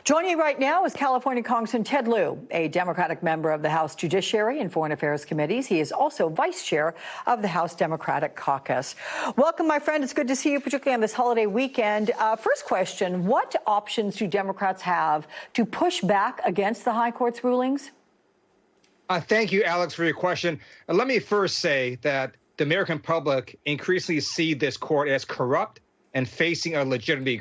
Joining you right now is California Congressman Ted Lieu, a Democratic member of the House Judiciary and Foreign Affairs Committees. He is also vice chair of the House Democratic Caucus. Welcome, my friend. It's good to see you, particularly on this holiday weekend. First question, what options do Democrats have to push back against the High Court's rulings? Thank you, Alex, for your question. Let me first say that the American public increasingly see this court as corrupt and facing a legitimacy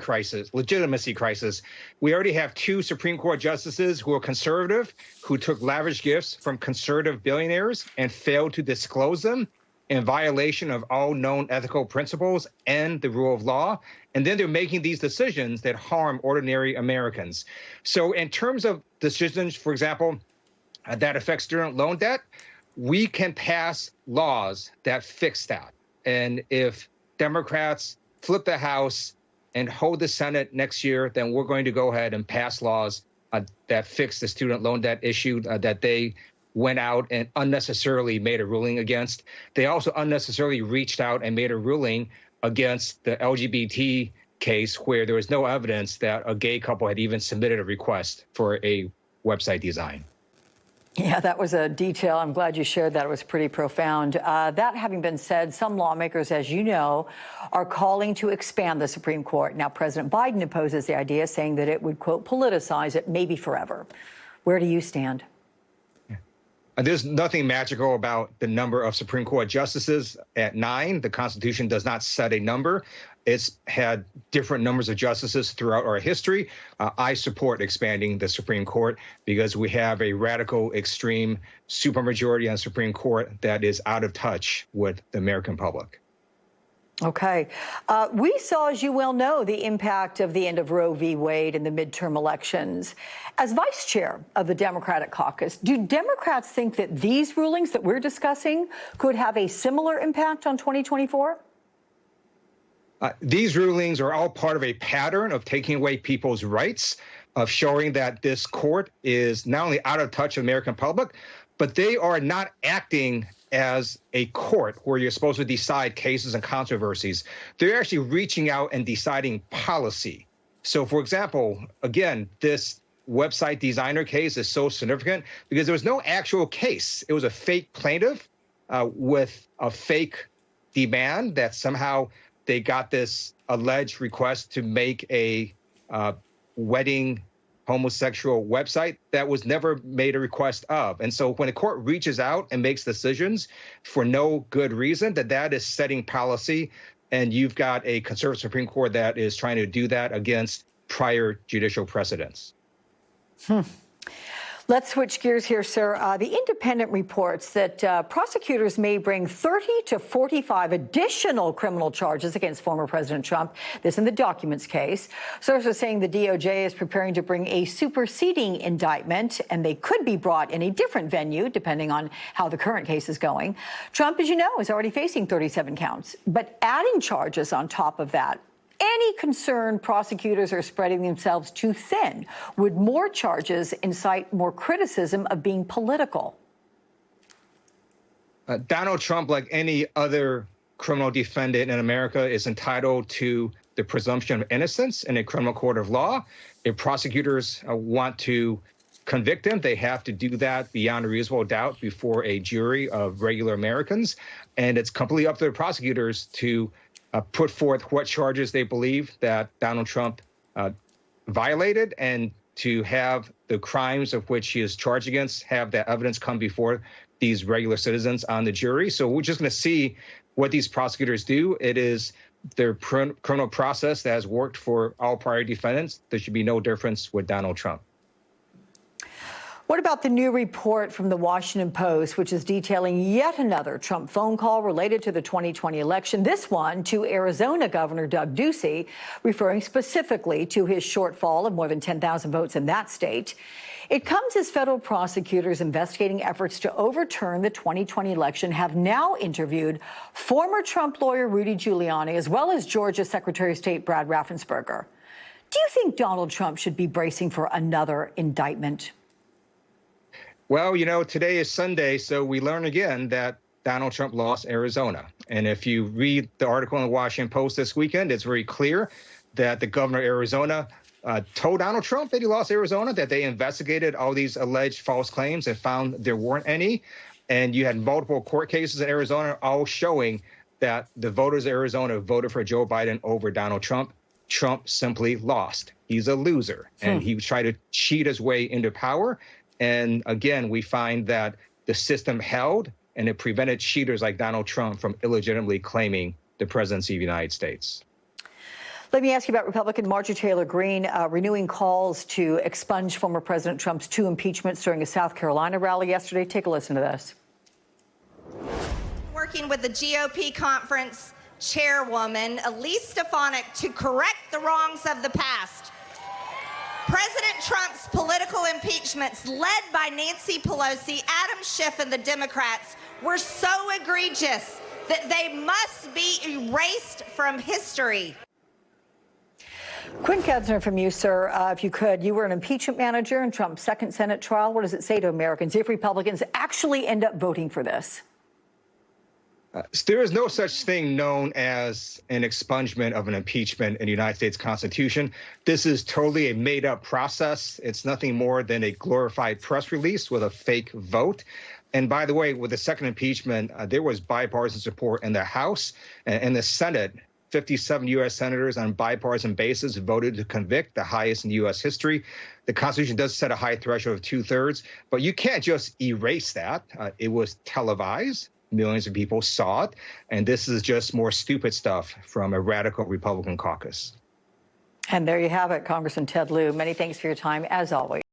crisis. We already have two Supreme Court justices who are conservative, who took lavish gifts from conservative billionaires and failed to disclose them in violation of all known ethical principles and the rule of law. And then they're making these decisions that harm ordinary Americans. So in terms of decisions, for example, that affect student loan debt, we can pass laws that fix that. And if Democrats flip the House and hold the Senate next year, then we're going to go ahead and pass laws that fix the student loan debt issue that they went out and unnecessarily made a ruling against. They also unnecessarily reached out and made a ruling against the LGBT case where there was no evidence that a gay couple had even submitted a request for a website design. Yeah, that was a detail. I'm glad you shared that. It was pretty profound. That having been said, some lawmakers, as you know, are calling to expand the Supreme Court. Now, President Biden opposes the idea, saying that it would, quote, politicize it, maybe forever. Where do you stand? There's nothing magical about the number of Supreme Court justices at 9. The Constitution does not set a number. It's had different numbers of justices throughout our history. I support expanding the Supreme Court because we have a radical, extreme supermajority on the Supreme Court that is out of touch with the American public. Okay. We saw, as you well know, the impact of the end of Roe v. Wade in the midterm elections. As vice chair of the Democratic Caucus, do Democrats think that these rulings that we're discussing could have a similar impact on 2024? These rulings are all part of a pattern of taking away people's rights, of showing that this court is not only out of touch with the American public, but they are not acting as a court where you're supposed to decide cases and controversies. They're actually reaching out and deciding policy. So, for example, again, this website designer case is so significant because there was no actual case. It was a fake plaintiff with a fake demand that somehow they got this alleged request to make a wedding homosexual website that was never made a request of. And so when a court reaches out and makes decisions for no good reason, that is setting policy. And you've got a conservative Supreme Court that is trying to do that against prior judicial precedents. Let's switch gears here, sir. The Independent reports that prosecutors may bring 30 to 45 additional criminal charges against former President Trump. This in the documents case. Sources saying the DOJ is preparing to bring a superseding indictment, and they could be brought in a different venue, depending on how the current case is going. Trump, as you know, is already facing 37 counts. But adding charges on top of that, any concern prosecutors are spreading themselves too thin? Would more charges incite more criticism of being political? Donald Trump, like any other criminal defendant in America, is entitled to the presumption of innocence in a criminal court of law. If prosecutors want to convict him, they have to do that beyond a reasonable doubt before a jury of regular Americans. And it's completely up to the prosecutors to put forth what charges they believe that Donald Trump violated, and to have the crimes of which he is charged against, have that evidence come before these regular citizens on the jury. So we're just going to see what these prosecutors do. It is their criminal process that has worked for all prior defendants. There should be no difference with Donald Trump. What about the new report from the Washington Post, which is detailing yet another Trump phone call related to the 2020 election, this one to Arizona Governor Doug Ducey, referring specifically to his shortfall of more than 10,000 votes in that state. It comes as federal prosecutors investigating efforts to overturn the 2020 election have now interviewed former Trump lawyer Rudy Giuliani, as well as Georgia Secretary of State Brad Raffensperger. Do you think Donald Trump should be bracing for another indictment? Well, you know, today is Sunday, so we learn again that Donald Trump lost Arizona. And if you read the article in the Washington Post this weekend, it's very clear that the governor of Arizona told Donald Trump that he lost Arizona, that they investigated all these alleged false claims and found there weren't any. And you had multiple court cases in Arizona all showing that the voters of Arizona voted for Joe Biden over Donald Trump. Trump simply lost. He's a loser, and he tried to cheat his way into power. And again, we find that the system held, and it prevented cheaters like Donald Trump from illegitimately claiming the presidency of the United States. Let me ask you about Republican Marjorie Taylor Greene renewing calls to expunge former President Trump's 2 impeachments during a South Carolina rally yesterday. Take a listen to this. Working with the GOP conference chairwoman, Elise Stefanik, to correct the wrongs of the past. President Trump's political impeachments, led by Nancy Pelosi, Adam Schiff, and the Democrats, were so egregious that they must be erased from history. Quinn Katzner from you, sir, if you could. You were an impeachment manager in Trump's second Senate trial. What does it say to Americans if Republicans actually end up voting for this? There is no such thing known as an expungement of an impeachment in the United States Constitution. This is totally a made-up process. It's nothing more than a glorified press release with a fake vote. And by the way, with the second impeachment, there was bipartisan support in the House and in the Senate. 57 U.S. senators on bipartisan basis voted to convict, the highest in U.S. history. The Constitution does set a high threshold of 2/3, but you can't just erase that. It was televised. Millions of people saw it. And this is just more stupid stuff from a radical Republican caucus. And there you have it, Congressman Ted Lieu. Many thanks for your time, as always.